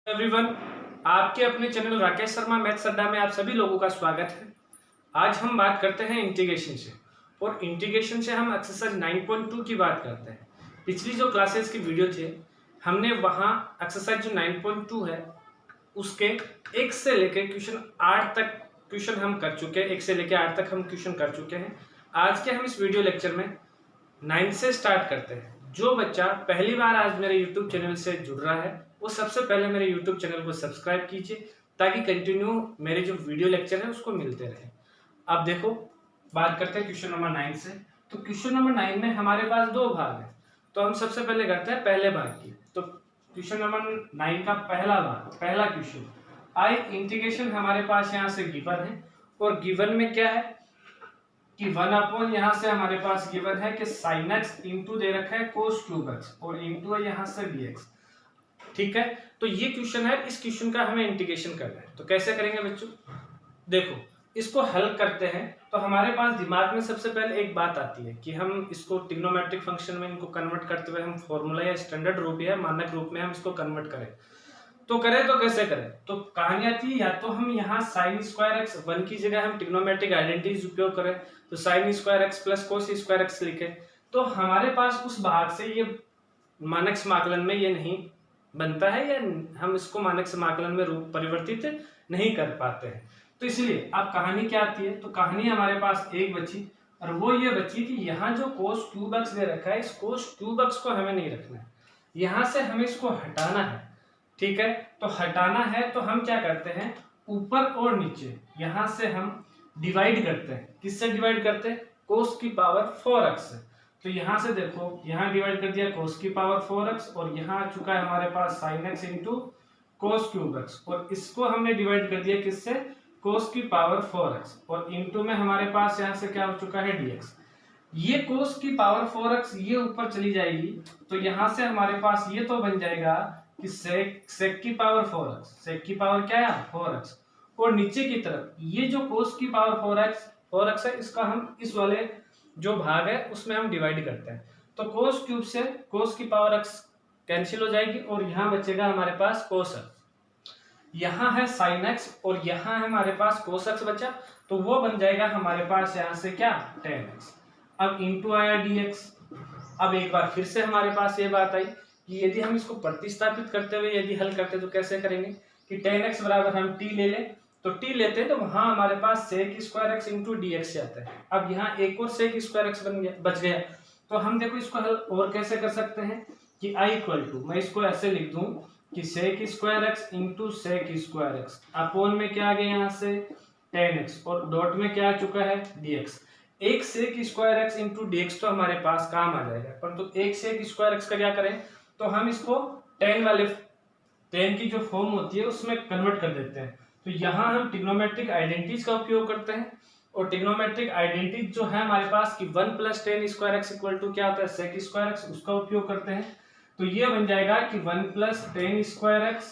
Everyone, आपके अपने channel Rakesh Sharma maths अड्डा में आप सभी लोगों का स्वागत है। आज हम बात करते हैं इंटीग्रेशन से और इंटीग्रेशन से हम एक्सरसाइज 9.2 की बात करते हैं। पिछली जो क्लासेस की वीडियो थे हमने वहाँ एक्सरसाइज जो 9.2 है उसके 1 से लेकर क्वेश्चन 8 तक क्वेश्चन हम कर चुके हैं। 1 से लेकर 8 तक हम क्वेश्चन कर चुके हैं। आज के हम इस वीडियो लेक्चर में 9 से स्टार्ट करते हैं। जो बच्चा पहली बार आज मेरे यूट्यूब चैनल से जुड़ रहा है वो सबसे पहले मेरे यूट्यूब चैनल को सब्सक्राइब कीजिए ताकि कंटिन्यू मेरे जो वीडियो लेक्चर है उसको मिलते रहे। अब देखो बात करते हैं क्वेश्चन नंबर 9 से। तो क्वेश्चन नंबर 9 में हमारे पास दो भाग है, तो हम सबसे पहले करते हैं पहले भाग की। तो क्वेश्चन नंबर 9 का पहला भाग, पहला क्वेश्चन आई इंटीग्रेशन हमारे पास यहाँ से गिवन है और गिवन में क्या है कि 1 यहाँ से हमारे पास गिवन है कि sin x इंटू दे रखा है cos क्यूब x और इंटू है यहाँ से dx। ठीक है, तो ये क्वेश्चन है, इस क्वेश्चन का हमें इंटीग्रेशन करना है। तो कैसे करेंगे बच्चों, देखो इसको हल करते हैं तो हमारे पास दिमाग में सबसे पहले एक बात आती है कि हम इसको ट्रिग्नोमेट्रिक फंक्शन में इनको कन्वर्ट करते हुए हम फॉर्मूला या स्टैंडर्ड रूप या मानक रूप में हम इसको कन्वर्ट करें। तो करें तो कैसे करें, तो कहानी आती है या तो हम यहाँ साइन स्क्वायर एक्स 1 की जगह हम ट्रिग्नोमेट्रिक आइडेंटिटीज उपयोग करें, तो sine square x plus cos square x लिखे, तो हमारे पास उस भाग से ये मानक समाकलन में ये नहीं बनता है या हम इसको मानक समाकलन में रूप परिवर्तित नहीं कर पाते हैं। तो इसलिए अब कहानी क्या आती है, तो कहानी हमारे पास एक बची और वो ये बची कि यहाँ जो कोस क्यूब एक्स दे रखा है इस कोस क्यूब एक्स को हमें नहीं रखना है, यहाँ से हमें इसको हटाना है। ठीक है, तो हटाना है तो हम क्या करते हैं, ऊपर और नीचे यहां से हम डिवाइड करते हैं। किससे डिवाइड करते हैं, कोस की पावर 4x से। तो यहां से देखो यहां डिवाइड कर दिया कोस की पावर 4x और यहां आ चुका है हमारे पास sin x into cos cube x और इसको हमने डिवाइड कर दिया किससे, कोस की पावर 4x और इंटू में हमारे पास यहां से क्या हो चुका है dx। ये कोस की पावर 4x ये ऊपर चली जाएगी तो यहां से हमारे पास ये तो बन जाएगा कि sec की पावर 4x, sec की पावर क्या है 4x और नीचे की तरफ ये जो cos की पावर 4x है इसका हम इस वाले जो भाग है उसमें हम डिवाइड करते हैं। तो cos क्यूब से cos की पावर x कैंसिल हो जाएगी और यहाँ बचेगा हमारे पास cos x, यहाँ है sin x और यहाँ है हमारे पास cos x बचा, तो वो बन जाएगा हमारे पास यहाँ से क्या tan x। अब इंटू आया dx। अब एक बार फिर से हमारे पास ये बात आई कि यदि हम इसको प्रतिस्थापित करते हुए यदि हल करते तो कैसे करेंगे कि tan x बराबर हम t ले लें, तो t लेते हैं तो वहां हमारे पास sec square x into dx आता है। अब यहाँ एक और sec स्क्वायर x बच गया, तो हम देखो इसको हल और कैसे कर सकते हैं कि i इक्वल टू, मैं इसको ऐसे लिख दूं कि sec square x into sec square x upon में क्या आ गया यहाँ से tan x और डॉट में क्या आ चुका है dx। एक sec square x into dx तो हमारे पास काम आ जाएगा, परंतु एक sec स्क्वायर x का क्या करें, तो हम इसको tan की जो फॉर्म होती है उसमें कन्वर्ट कर देते हैं। तो यहाँ हम ट्रिग्नोमेट्रिक आइडेंटिटीज का उपयोग करते हैं और ट्रिग्नोमेट्रिक आइडेंटिटीज जो है हमारे पास कि 1 plus tan square x equal to क्या होता है sec स्क्वायर एक्स, उसका उपयोग करते हैं। तो ये बन जाएगा कि 1 प्लस tan स्क्वायर एक्स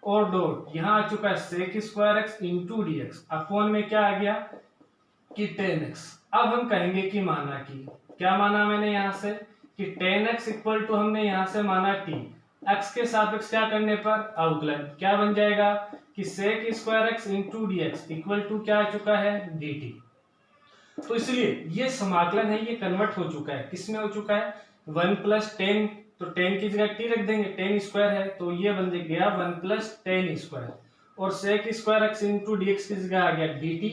और डॉट यहाँ आ चुका है sec square x into dx upon में क्या आ गया कि tan x। अब हम कहेंगे कि माना कि क्या माना मैंने यहाँ से कि tan x इक्वल टू हमने यहाँ से माना t, x के सापेक्ष क्या करने पर अवकलन, क्या बन जाएगा कि sec square x into dx equal to क्या आ चुका है dt। तो इसलिए ये समाकलन है ये कन्वर्ट हो चुका है, किसमें हो चुका है 1 प्लस tan, तो tan की जगह t रख देंगे, tan स्क्वायर है तो ये बन गया 1 प्लस tan स्क्वायर और sec square x into dx की जगह आ गया dt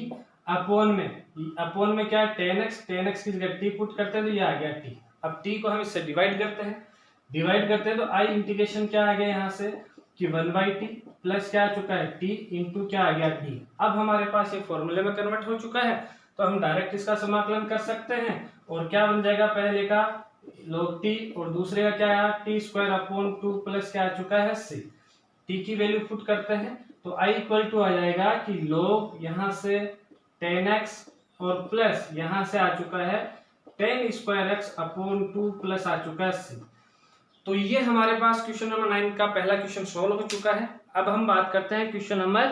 अपॉन में क्या tan x की जगह t पुट करते हैं तो ये आ गया t। अब t को हम इससे डिवाइड करते हैं तो i इंटीग्रेशन क्या आ गया यहाँ से कि 1/t प्लस क्या आ चुका है t इंटू क्या आ गया d। अब हमारे पास ये फॉर्मूले में कन्वर्ट हो चुका है तो हम डायरेक्ट इसका समाकलन कर सकते हैं और क्या बन जाएगा, पहले का log t और दूसरे का क्या आया t स्क्वायर अपॉन 2 प्लस क्या आ चुका है c। t की वैल्यू पुट करते हैं तो i इक्वल टू आ जाएगा कि log यहाँ से tan x और प्लस यहाँ से आ चुका है tan square x upon 2 plus आ चुका है c। तो ये हमारे पास क्वेश्चन नंबर 9 का पहला क्वेश्चन सॉल्व हो चुका है। अब हम बात करते हैं क्वेश्चन नंबर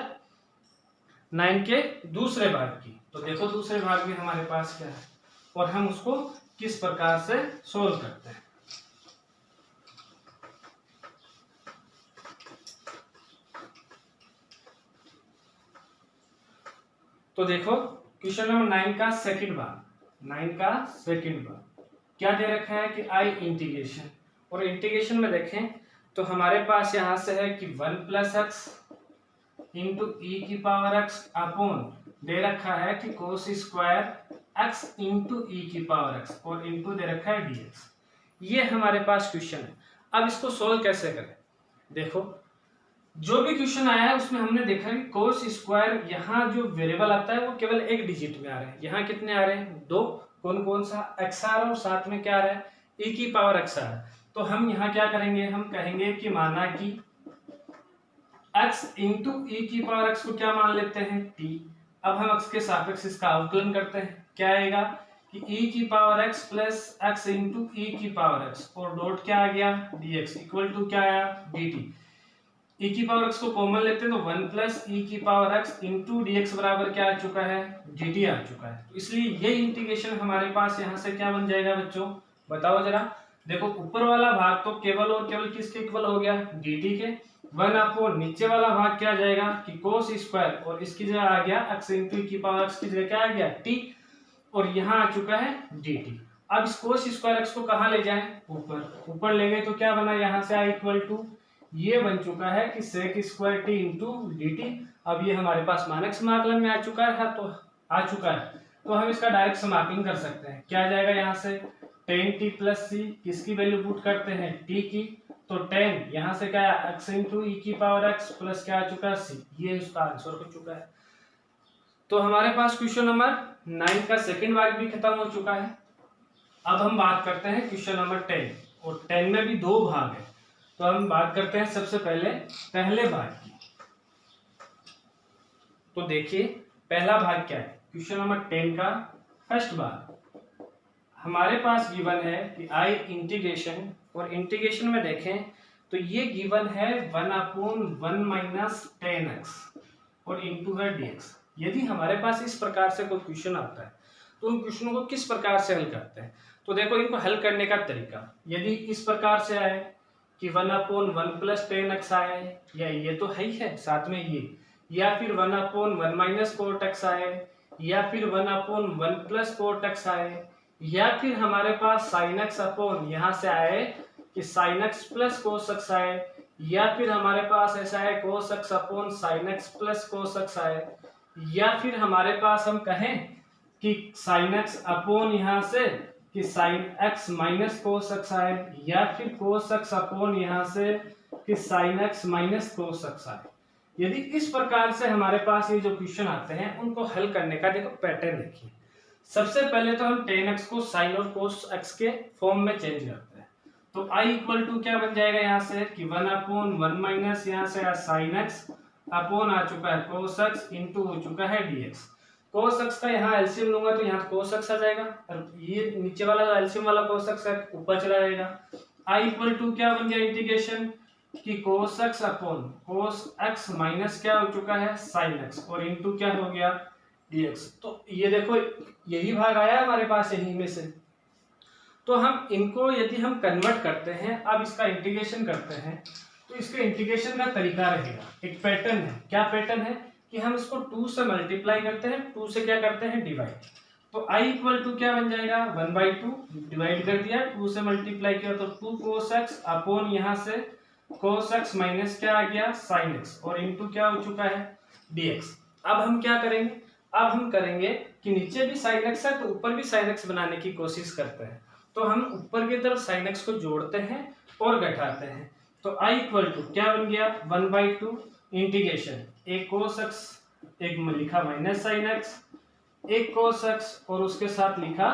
9 के दूसरे भाग की। तो देखो दूसरे भाग में हमारे पास क्या है और हम उसको किस प्रकार से सॉल्व करते हैं। तो देखो क्वेश्चन नंबर 9 का सेकंड भाग क्या दे रखा है कि आई इंटीग्रेशन, और इंटीग्रेशन में देखें तो हमारे पास यहाँ से है कि 1 प्लस एक्स इंटू ई की पावर एक्स अपॉन दे रखा है कि cos square x into e की पावर एक्स और इंटू दे रखा है डीएक्स। ये हमारे पास क्वेश्चन है। अब इसको सोल्व कैसे करें? देखो जो भी क्वेश्चन आया है उसमें हमने देखा कि कोस स्क्वायर, यहाँ जो वेरिएबल आता है वो केवल एक डिजिट में आ रहा है। यहाँ कितने आ रहे हैं? 2। कौन कौन सा? एक्स आ रहा है और साथ में क्या आ रहा है? ई की पावर एक्स आ रहा है। तो हम यहाँ क्या करेंगे? हम कहेंगे कि माना कि x इंटू ई की पावर x को क्या मान लेते हैं? t। अब हम x के सापेक्ष इसका अवकलन करते हैं। क्या आएगा कि e की power x plus x into e की पावर x और डॉट क्या आ गया? dx इक्वल टू क्या आया? dt। e की पावर x को कॉमन लेते हैं तो 1 प्लस ई की पावर x इंटू dx बराबर क्या आ चुका है? dt आ चुका है। तो इसलिए ये इंटीग्रेशन हमारे पास यहाँ से क्या बन जाएगा बच्चों? बताओ जरा। देखो ऊपर वाला भाग तो केवल और केवल किसके इक्वल हो गया? dt के। 1 अपॉन नीचे वाला भाग क्या आ जाएगा कि कोस स्क्वायर और इसकी जगह आ गया x इंटू की पावर x की जगह क्या आ गया? t और यहाँ आ चुका है dt। अब इस कोस स्क्वायर x को कहाँ ले जाएं? ऊपर ले गए तो क्या बना? यहाँ से i इक्वल टू ये बन चुका है कि sec square t into dt। अब ये हमारे पास मानक समाकलन में आ चुका है, तो हम इसका डायरेक्ट समाकलन कर सकते हैं। क्या आ जाएगा यहाँ से? tan t प्लस c, किसकी वैल्यू पुट करते हैं? t की। तो tan यहाँ से क्या है? x इंटू ई की पावर x प्लस क्या आ चुका है? c। ये उसका आंसर हो चुका है। तो हमारे पास क्वेश्चन नंबर 9 का सेकंड भाग भी खत्म हो चुका है। अब हम बात करते हैं क्वेश्चन नंबर 10, और 10 में भी 2 भाग है। तो हम बात करते हैं सबसे पहले भाग की। तो देखिए पहला भाग क्या है? क्वेश्चन नंबर 10 का फर्स्ट भाग हमारे पास गिवन है कि आई इंटीग्रेशन, और इंटीग्रेशन में देखें तो ये गिवन है 1 अपॉन 1 माइनस 10x और इंटू है dx। यदि हमारे पास इस प्रकार से कोई क्वेश्चन आता है तो उन क्वेश्चनों को किस प्रकार से हल करते हैं? तो देखो इनको हल करने का तरीका, यदि इस प्रकार से आए कि 1 अपॉन 1 प्लस 10x आए, या ये तो है ही है साथ में ये, या फिर 1 अपॉन 1 माइनस कोट x आए, या फिर 1 अपॉन 1 प्लस कोट x आए, या फिर हमारे पास sin x अपॉन यहाँ से आए कि sin x plus cos x आए, या फिर हमारे पास ऐसा है cos x upon sin x plus cos x आए, या फिर हमारे पास हम कहें कि sin x अपॉन यहाँ से कि sin x minus cos x आए, या फिर cos x अपॉन यहाँ से कि sin x minus cos x आए। यदि इस प्रकार से हमारे पास ये जो क्वेश्चन आते हैं उनको हल करने का देखो पैटर्न देखिए। सबसे पहले तो हम tan x को sin और cos x के फॉर्म में चेंज करते हैं। तो i इक्वल टू क्या बन जाएगा यहाँ से कि 1 अपॉन 1 माइनस यहाँ से sin x अपॉन आ चुका है cos x इंटू हो चुका है dx। cos x का यहाँ एलसीएम लूंगा तो यहाँ cos x आ जाएगा, और ये नीचे वाला जो एलसीएम वाला cos x है ऊपर चला जाएगा। i इक्वल टू क्या बन गया इंटीग्रेशन कि cos x upon cos x minus क्या हो चुका है sin x और इंटू क्या हो गया dx। तो ये देखो यही भाग आया हमारे पास यहीं में से। तो हम इनको यदि हम कन्वर्ट करते हैं, अब इसका इंटीग्रेशन करते हैं, तो इसके इंटीग्रेशन का तरीका रहेगा, एक पैटर्न है। क्या पैटर्न है कि हम इसको 2 से मल्टीप्लाई करते हैं, 2 से क्या करते हैं डिवाइड। तो i इक्वल टू क्या बन जाएगा 1/2, डिवाइड कर दिया 2 से मल्टीप्लाई किया तो 2 cos x अपॉन यहाँ से cos x माइनस क्या आ गया sin x और इंटू क्या हो चुका है dx। अब हम क्या करेंगे? अब हम करेंगे कि नीचे भी sin x है तो ऊपर भी sin x बनाने की कोशिश करते हैं। तो हम ऊपर की तरफ sin x को जोड़ते हैं और घटाते हैं। तो i इक्वल टू क्या बन गया 1/2 इंटीग्रेशन एक cos x, एक लिखा माइनस sin x, एक cos x और उसके साथ लिखा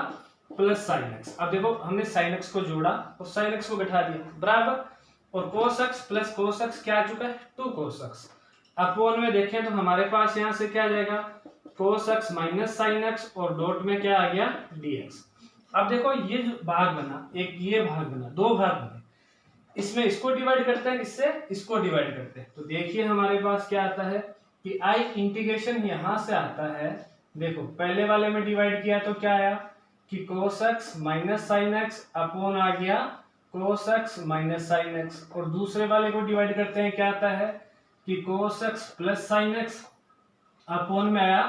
प्लस sin x। अब देखो हमने sin x को जोड़ा और sin x को घटा दिया बराबर, और cos x plus cos x क्या आ चुका है 2 cos x। अपॉन में देखें तो हमारे पास यहाँ से क्या आ जाएगा cos x minus sin x और डॉट में क्या आ गया dx। अब देखो ये जो भाग बना, एक ये भाग बना, 2 भाग बने, इसमें इसको डिवाइड करते हैं, इससे इसको डिवाइड करते हैं। तो देखिए हमारे पास क्या आता है कि i इंटीग्रेशन यहां से आता है। देखो पहले वाले में डिवाइड किया तो क्या आया कि cos x minus sin x upon आ गया cos x minus sin x, और दूसरे वाले को डिवाइड करते हैं क्या आता है कि cos x plus sin x upon में आया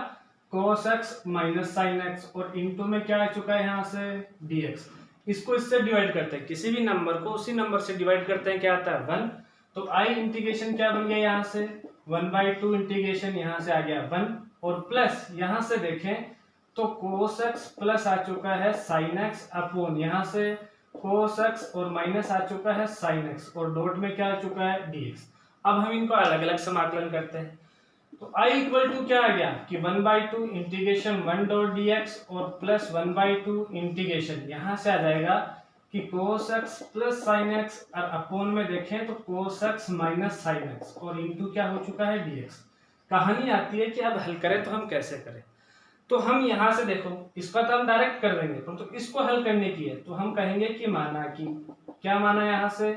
cos x minus sine x और इंटू में क्या आ चुका है यहाँ से dx। इसको इससे डिवाइड करते हैं, किसी भी नंबर को उसी नंबर से डिवाइड करते हैं, क्या आता है 1। तो i इंटीग्रेशन क्या बन गया यहाँ से 1/2 इंटीग्रेशन यहाँ से आ गया 1 और प्लस यहाँ से देखें तो cos x प्लस आ चुका है sin x अपॉन यहाँ से cos x और माइनस आ चुका है sin x और डॉट में क्या आ चुका है dx। अब हम इनको अलग अलग समाकलन करते हैं तो i इक्वल टू क्या आ गया कि 1/2 इंटीग्रेशन 1 डॉट dx और प्लस 1/2 इंटीग्रेशन यहाँ से आ जाएगा कि cos x plus sin x और अपॉन में देखें तो cos x minus sin x और इंटू क्या हो चुका है dx। कहानी आती है कि अब हल करें तो हम कैसे करें। तो हम यहाँ से देखो इसका तो हम डायरेक्ट कर देंगे, तो इसको हल करने की है तो हम कहेंगे कि माना कि क्या माना यहाँ से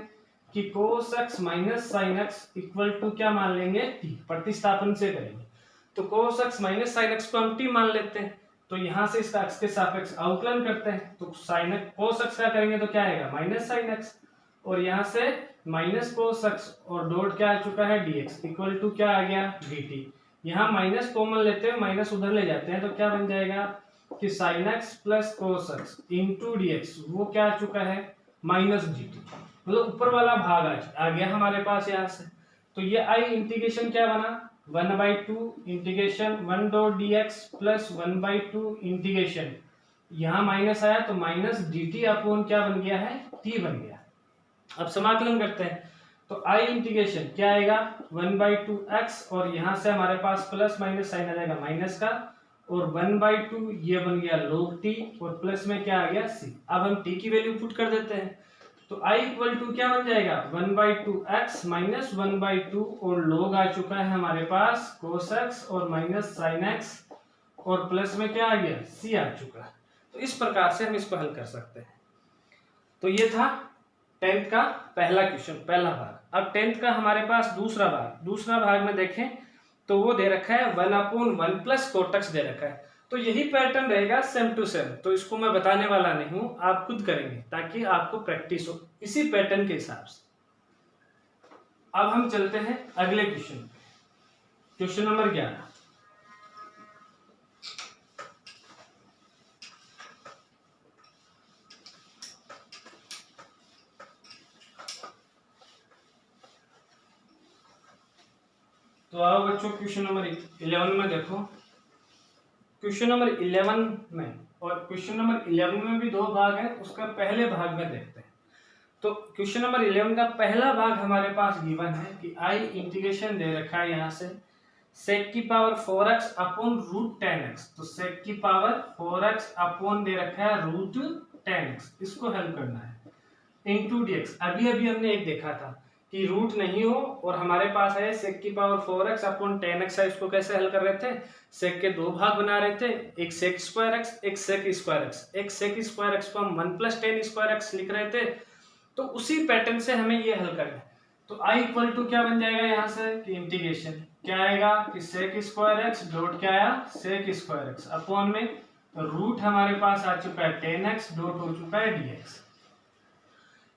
कि cos x minus sine x equal to क्या मान लेंगे t, प्रतिस्थापन से करेंगे तो cos x minus sine x को हम t मान लेते हैं। तो यहाँ से इसका x के सापेक्ष अवकलन करते हैं तो sin x cos x का करेंगे तो क्या आएगा माइनस साइन x और यहाँ से माइनस cos x और डॉट क्या आ चुका है dx इक्वल टू क्या आ गया dt। यहाँ माइनस कॉमन लेते हैं, माइनस उधर ले जाते हैं तो क्या बन जाएगा कि sin x plus cos x into dx वो क्या आ चुका है माइनस dt। मतलब ऊपर वाला भाग आ गया हमारे पास यहाँ से। तो ये i इंटीग्रेशन क्या बना 1/2 integration 1 dot dx plus 1/2 integration यहाँ माइनस आया तो माइनस dt अपॉन क्या बन गया है t बन गया। अब समाकलन करते हैं तो i इंटीग्रेशन क्या आएगा 1/2 x और यहाँ से हमारे पास प्लस माइनस साइन आ जाएगा माइनस का और 1/2 ये बन गया log t और प्लस में क्या आ गया c। अब हम t की वैल्यू पुट कर देते हैं तो i इक्वल टू क्या बन जाएगा 1/2 x माइनस 1/2 और log आ चुका है हमारे पास cos x और माइनस sin x और प्लस में क्या आ गया c आ चुका है। तो इस प्रकार से हम इसको हल कर सकते हैं। तो ये था 10th का पहला क्वेश्चन, पहला भाग। अब 10th का हमारे पास दूसरा भाग में देखें तो वो दे रखा है 1/1 प्लस कोटक्स दे रखा है। तो यही पैटर्न रहेगा सेम टू सेम, तो इसको मैं बताने वाला नहीं हूं, आप खुद करेंगे ताकि आपको प्रैक्टिस हो इसी पैटर्न के हिसाब से। अब हम चलते हैं अगले क्वेश्चन, क्वेश्चन नंबर 11। तो आओ बच्चों क्वेश्चन नंबर 11 में देखो। क्वेश्चन नंबर 11 में और क्वेश्चन नंबर 11 में भी दो भाग है, उसका पहले भाग में देखते हैं। तो क्वेश्चन नंबर 11 का पहला भाग हमारे पास गिवन है कि i इंटीग्रेशन दे रखा है यहाँ से sec की power 4x upon root 10x। तो sec की पावर 4x अपॉन दे रखा है रूट 10x, इसको हल करना है इंटू dx। अभी हमने एक देखा था कि रूट नहीं हो और हमारे पास है sec की पावर 4x अपॉन 10x है, इसको कैसे हल कर रहे थे sec के दो भाग बना रहे थे, एक sec स्क्वायर x एक sec स्क्वायर x। एक sec स्क्वायर x को हम 1 प्लस 10 स्क्वायर x लिख रहे थे, तो उसी पैटर्न से हमें ये हल करना है। तो i इक्वल टू क्या बन जाएगा यहाँ से कि इंटीग्रेशन क्या आएगा कि sec स्क्वायर x डॉट क्या आया sec स्क्वायर x अपॉन में रूट हमारे पास आ चुका है 10x डॉट हो चुका है dx।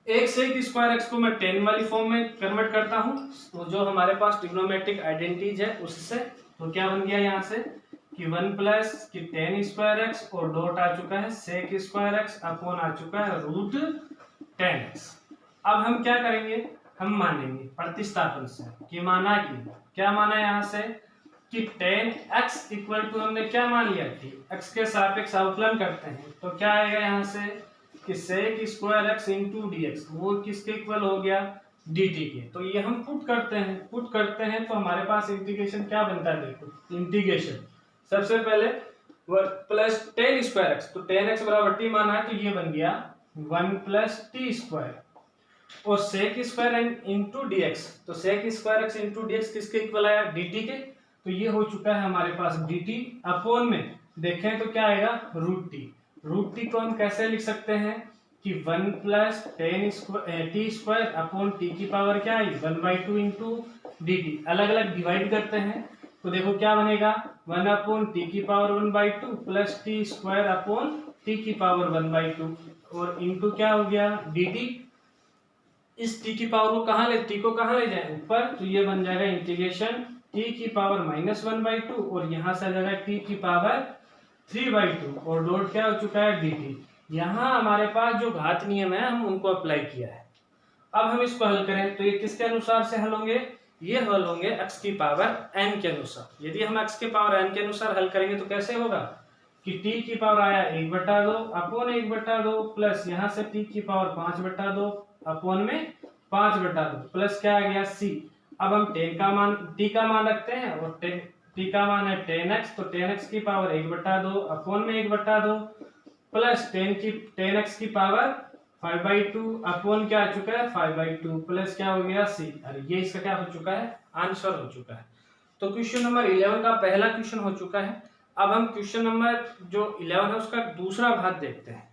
एक sec स्क्वायर x को मैं 10 वाली फॉर्म में कन्वर्ट करता हूँ तो जो हमारे पास ट्रिग्नोमेट्रिक आइडेंटिटीज है उससे, तो क्या बन गया यहाँ से कि 1 प्लस कि 10 स्क्वायर x और डॉट आ चुका है sec स्क्वायर x अपॉन आ चुका है रूट 10x। अब हम क्या करेंगे, हम मानेंगे प्रतिस्थापन से कि माना कि क्या माना यहाँ से कि 10x इक्वल टू हमने क्या मान लिया कि x के सापेक्ष अवकलन करते हैं तो क्या आएगा यहाँ से कि sec square x into dx वो किसके इक्वल हो गया dt के। तो ये हम पुट करते हैं तो हमारे पास इंटीग्रेशन क्या बनता है, देखो इंटीग्रेशन सबसे पहले प्लस 10 स्क्वायर x, तो 10x बराबर t माना है तो ये बन गया 1 प्लस टी स्क्वायर और sec स्क्वायर इंटू dx, तो sec square x into dx किसके इक्वल आया dt के। तो ये हो चुका है हमारे पास dt अपॉन में देखें तो क्या आएगा रूट टी को हम कैसे लिख सकते हैं कि 1 plus 10 T square upon T की पावर क्या आई 1/2 इंटू dt। अलग अलग डिवाइड करते हैं तो देखो क्या बनेगा 1 अपॉन टी की power 1/2 plus T square upon T की पावर 1/2 और इंटू क्या हो गया dt। इस टी की पावर को कहाँ ले जाए ऊपर, तो ये बन जाएगा इंटीग्रेशन टी की पावर -1/2 और यहाँ से आ जाएगा टी की पावर 3/2 और डॉट क्या हो चुका है dt। यहाँ हमारे पास जो घात नियम है हम उनको अप्लाई किया है। अब हम इसको हल करें तो ये किसके अनुसार से हल होंगे, ये हल होंगे x की पावर n के अनुसार। यदि हम x के पावर n के अनुसार हल करेंगे तो कैसे होगा कि t की पावर आया 1/2 अपॉन 1/2 प्लस यहाँ से t की पावर 5/2 अपॉन में 5/2 प्लस क्या आ गया c। अब हम t का मान रखते हैं और t का मान है 10x, तो 10x की पावर 1/2 अपॉन में 1/2 प्लस 10x की पावर 5/2 अपॉन क्या आ चुका है 5/2 प्लस क्या हो गया c। अरे ये इसका क्या हो चुका है आंसर हो चुका है। तो क्वेश्चन नंबर 11 का पहला क्वेश्चन हो चुका है। अब हम क्वेश्चन नंबर जो 11 है उसका दूसरा भाग देखते हैं।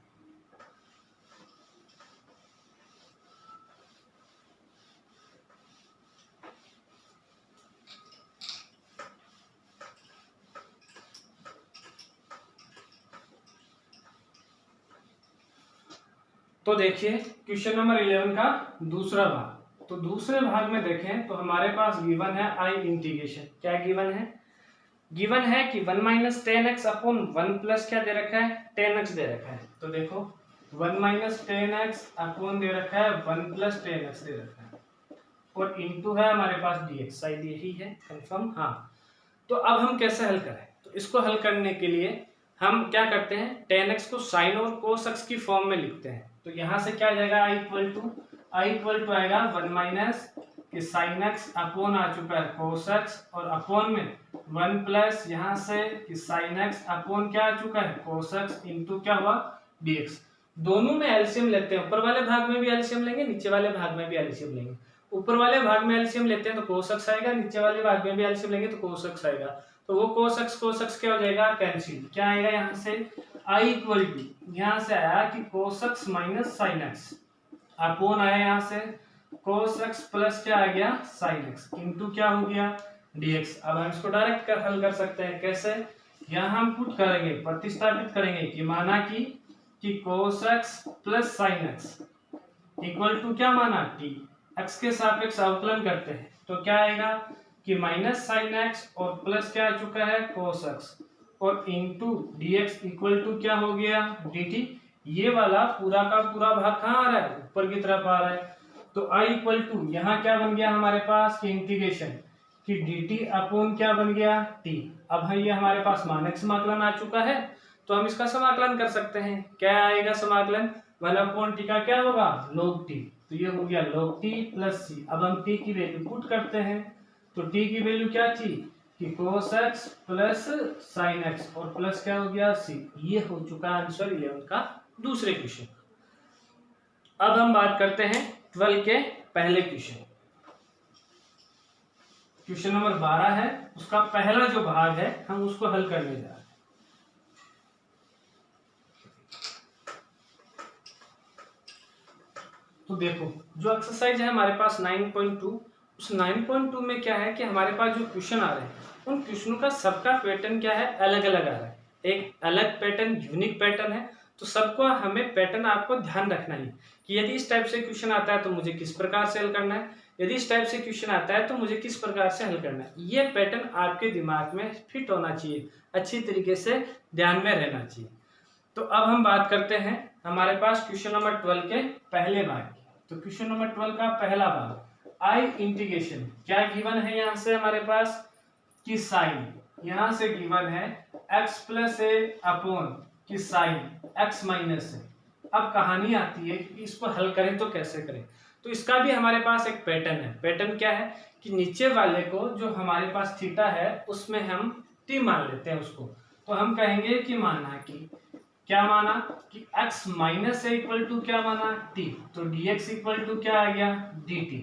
तो देखिए क्वेश्चन नंबर 11 का दूसरा भाग। तो दूसरे भाग में देखें तो हमारे पास गिवन है आई इंटीग्रेशन। क्या गिवन है, गिवन है कि 1 - 10x अपॉन 1 प्लस क्या दे रखा है 10x दे रखा है। तो देखो 1 - 10x अपॉन दे रखा है 1 + 10x दे रखा है और इनटू है हमारे पास dx। शायद यही है कंफर्म, हाँ। तो अब हम कैसे हल करें, तो इसको हल करने के लिए हम क्या करते हैं 10x को साइन और cos x की फॉर्म में लिखते हैं। तो यहाँ से क्या आ जाएगा i इक्वल टू आएगा 1 - कि sin x अपॉन आ चुका है cos x और अपॉन में 1 प्लस यहाँ से कि sin x अपॉन क्या आ चुका है cos x इनटू क्या हुआ dx। दोनों में एलसीएम लेते हैं, ऊपर वाले भाग में भी एलसीएम लेंगे, नीचे वाले भाग में भी एलसीएम लेंगे। ऊपर वाले भाग में एलसीएम लेते हैं तो cos x आएगा, नीचे वाले भाग में भी एलसीएम लेंगे तो cos x आएगा। तो वो cos x क्या हो जाएगा कैंसिल। क्या आएगा यहाँ से i इक्वल टू यहाँ से आया कि cos x minus sin x upon आया यहाँ से cos x प्लस क्या आ गया sin x इनटू क्या हो गया dx। अब हम इसको डायरेक्ट हल कर सकते हैं। कैसे, यहाँ हम पुट करेंगे प्रतिस्थापित करेंगे कि माना कि cos x plus sin x equal to क्या माना t, x के सापेक्ष अवकलन करते हैं तो क्या आएगा कि माइनस sin x और प्लस क्या आ चुका है cos x और इनटू dx इक्वल टू क्या हो गया dt। ये वाला पूरा का पूरा भाग कहाँ आ रहा है ऊपर की तरफ आ रहा है। तो i इक्वल टू यहाँ क्या बन गया हमारे पास कि इंटीग्रेशन कि dt अपॉन क्या बन गया t। अब है ये हमारे पास मानक समाकलन आ चुका है तो हम इसका समाकलन कर सकते हैं। क्या आएगा समाकलन 1/t का क्या होगा log t। तो ये हो गया log t प्लस c। अब हम t की वैल्यू पुट करते हैं तो t की वैल्यू क्या थी कि cos x plus sin x और प्लस क्या हो गया c। ये हो चुका आंसर 11 का दूसरे क्वेश्चन। अब हम बात करते हैं 12 के पहले क्वेश्चन। क्वेश्चन नंबर 12 है, उसका पहला जो भाग है हम उसको हल करने जा रहे हैं। तो देखो जो एक्सरसाइज है हमारे पास 9.2, उस 9.2 में क्या है कि हमारे पास जो क्वेश्चन आ रहे हैं उन क्वेश्चनों का सबका पैटर्न क्या है अलग अलग आ रहा है। एक अलग पैटर्न यूनिक पैटर्न है। तो सबको हमें पैटर्न आपको ध्यान रखना है कि यदि इस टाइप से क्वेश्चन आता है तो मुझे किस प्रकार से हल करना है, यदि इस टाइप से क्वेश्चन आता है तो मुझे किस प्रकार से हल करना है। ये पैटर्न आपके दिमाग में फिट होना चाहिए, अच्छी तरीके से ध्यान में रहना चाहिए। तो अब हम बात करते हैं हमारे पास क्वेश्चन नंबर 12 के पहले भाग। तो क्वेश्चन नंबर 12 का पहला भाग आई इंटीग्रेशन। क्या गिवन है यहाँ से हमारे पास कि साइन यहाँ से गिवन है x प्लस ए अपॉन कि साइन x माइनस है। अब कहानी आती है कि इसको हल करें तो कैसे करें। तो इसका भी हमारे पास एक पैटर्न है। पैटर्न क्या है कि नीचे वाले को जो हमारे पास थीटा है उसमें हम t मान लेते हैं उसको। तो हम कहेंगे कि माना कि क्या माना कि x minus a equal to क्या माना t। तो dx इक्वल टू क्या आ गया dt।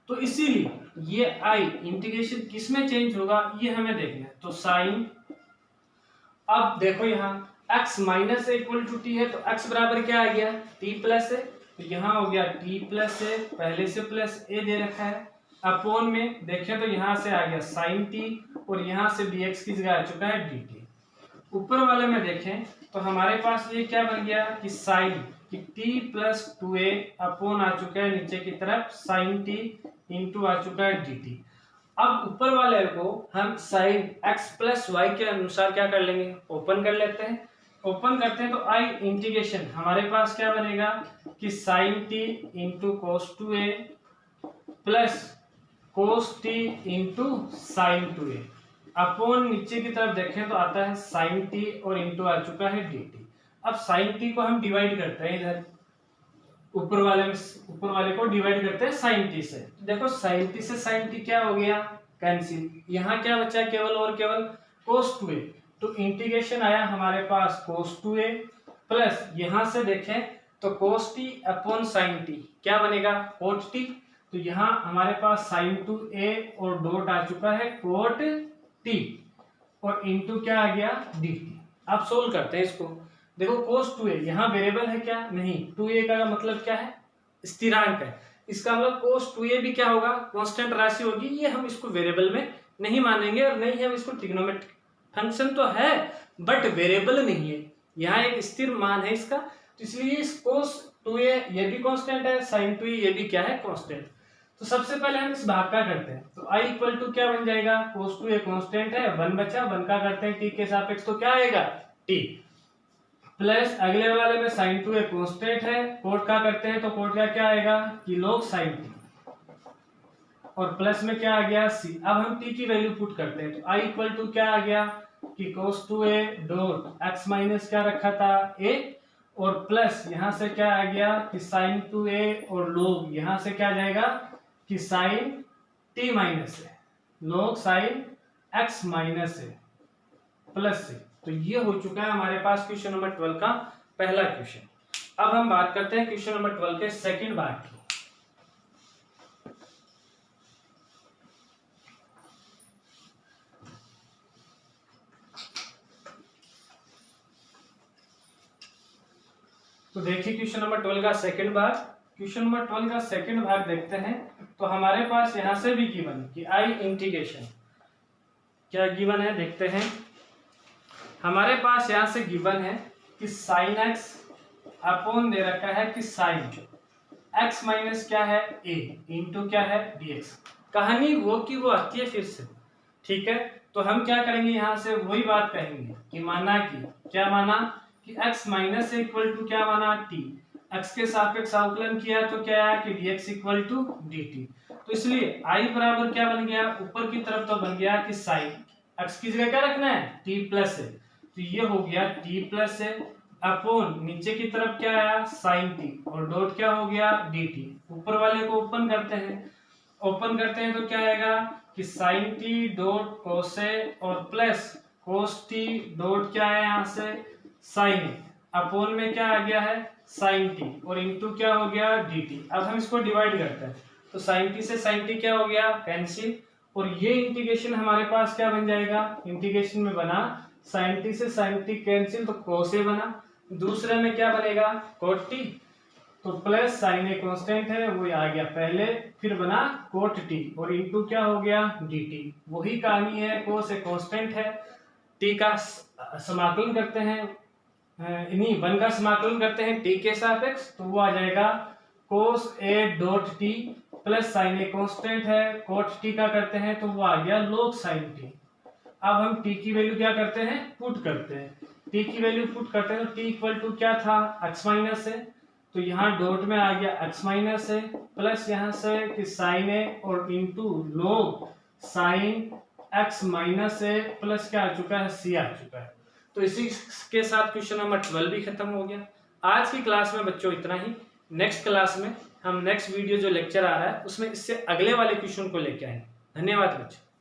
तो इसीलिए ये i इंटीग्रेशन किस में चेंज होगा ये हमें देखना है। तो साइन, अब देखो यहाँ x minus a equal to t है तो x बराबर क्या आ गया t प्लस ए। तो यहाँ हो गया t प्लस ए, पहले से प्लस ए दे रखा है अपॉन में देखें तो यहाँ से आ गया साइन t और यहाँ से dx की जगह आ चुका है dt। ऊपर वाले में देखें तो हमारे पास ये क्या बन गया कि साइन कि t प्लस 2a अपॉन आ चुका है नीचे की तरफ साइन t इंटू आ चुका है dt। अब ऊपर वाले को हम साइन x प्लस वाई के अनुसार क्या कर लेंगे, ओपन कर लेते हैं। ओपन करते हैं तो आई इंटीग्रेशन हमारे पास क्या बनेगा कि sine t into cos 2a plus cos t into sine 2a upon नीचे की तरफ देखें तो आता है साइन t और इंटू आ चुका है dt। अब साइन t को हम डिवाइड करते हैं, इधर ऊपर वाले को डिवाइड करते हैं साइन t से। देखो साइन t से साइन t क्या हो गया, कैंसिल। यहाँ क्या बचा, केवल और केवल कोस 2a। तो इंटीग्रेशन आया हमारे पास कोस 2a प्लस यहाँ से देखें तो कोस t अपॉन साइन t क्या बनेगा, कोट t। तो यहाँ हमारे पास साइन 2a और डॉट आ चुका है कोट t और इंटू क्या आ गया dt। अब सोल्व करते हैं इसको। देखो कोस 2a यहाँ वेरिएबल है क्या, नहीं। 2a का मतलब क्या है, स्थिरांक है। इसका मतलब कोस 2a भी क्या होगा, कांस्टेंट राशि होगी। ये हम इसको वेरिएबल में नहीं मानेंगे और नहीं हम इसको ट्रिग्नोमेट्रिक फंक्शन तो है बट वेरिएबल नहीं है, यहाँ एक स्थिर मान है इसका। तो इसलिए इस कोस 2a ये भी कांस्टेंट है, साइन 2a ये भी क्या है, कांस्टेंट। तो सबसे पहले हम इस भाग का करते हैं। तो i इक्वल टू क्या बन जाएगा, कोस 2a कांस्टेंट है, 1 बचा, 1 का करते हैं t के सापेक्ष तो क्या आएगा t प्लस अगले वाले में साइन 2a कांस्टेंट है, कोट का करते हैं तो कोट का क्या आएगा कि log साइन t और प्लस में क्या आ गया c। अब हम t की वैल्यू पुट करते हैं। तो i इक्वल टू क्या आ गया कि cos 2a dot x minus क्या रखा था a और प्लस यहाँ से क्या आ गया कि साइन 2a और log यहाँ से क्या जाएगा कि साइन t माइनस है log साइन x माइनस है प्लस से। तो ये हो चुका है हमारे पास क्वेश्चन नंबर 12 का पहला क्वेश्चन। अब हम बात करते हैं क्वेश्चन नंबर 12 के सेकंड भाग की। तो देखिए क्वेश्चन नंबर 12 का सेकंड भाग। क्वेश्चन नंबर 12 का सेकंड भाग देखते हैं। तो हमारे पास यहां से भी गिवन कि आई इंटीग्रेशन क्या गिवन है देखते हैं। हमारे पास यहां से गिवन है कि साइन एक्स अपॉन दे रखा है कि साइन एक्स माइनस क्या है a इंटू क्या है dx। कहानी वो की वो आती है फिर से, ठीक है। तो हम क्या करेंगे, यहां से वही बात कहेंगे कि माना कि क्या माना कि x माइनस इक्वल टू क्या माना t, x के सापेक्ष अवकलन किया तो क्या आया कि dx इक्वल टू dt। तो इसलिए i बराबर क्या बन गया, ऊपर की तरफ तो बन गया कि साइन x की जगह क्या रखना है t प्लस है, तो ये हो गया t प्लस है अपॉन नीचे की तरफ क्या आया साइन t और डॉट क्या हो गया dt। ऊपर वाले को ओपन करते हैं तो क्या आएगा कि sine t dot cos a और प्लस कोस t डॉट क्या है यहाँ से साइन a अपॉन में क्या आ गया है साइन t और इंटू क्या हो गया dt। अब हम इसको डिवाइड करते हैं तो साइन t से साइन t क्या हो गया कैंसिल और ये इंटीग्रेशन हमारे पास क्या बन जाएगा, इंटीग्रेशन में बना साइन t से साइन t कैंसिल तो कोस a बना, दूसरे में क्या बनेगा कोट t तो प्लस साइन a कांस्टेंट है वो आ गया पहले, फिर बना कोट t और इंटू क्या हो गया dt। वही कहानी है, कोस a कांस्टेंट है, t का समाकलन करते हैं, नहीं 1 का समाकलन करते हैं t के सापेक्ष तो वो आ जाएगा कोस a dot t plus sign a constant है, कोट t का करते हैं तो वो आ गया log साइन t। अब हम t की वैल्यू क्या करते हैं पुट करते हैं, t की वैल्यू पुट करते हैं तो t इक्वल टू क्या था x माइनस है, तो यहाँ डॉट में आ गया x माइनस है प्लस यहाँ से कि साइन a और into log sine x minus है प्लस क्या आ चुका है c आ चुका है। तो इसी के साथ क्वेश्चन नंबर 12 भी खत्म हो गया। आज की क्लास में बच्चों इतना ही। नेक्स्ट क्लास में हम नेक्स्ट वीडियो जो लेक्चर आ रहा है उसमें इससे अगले वाले क्वेश्चन को लेके आएंगे। धन्यवाद बच्चों।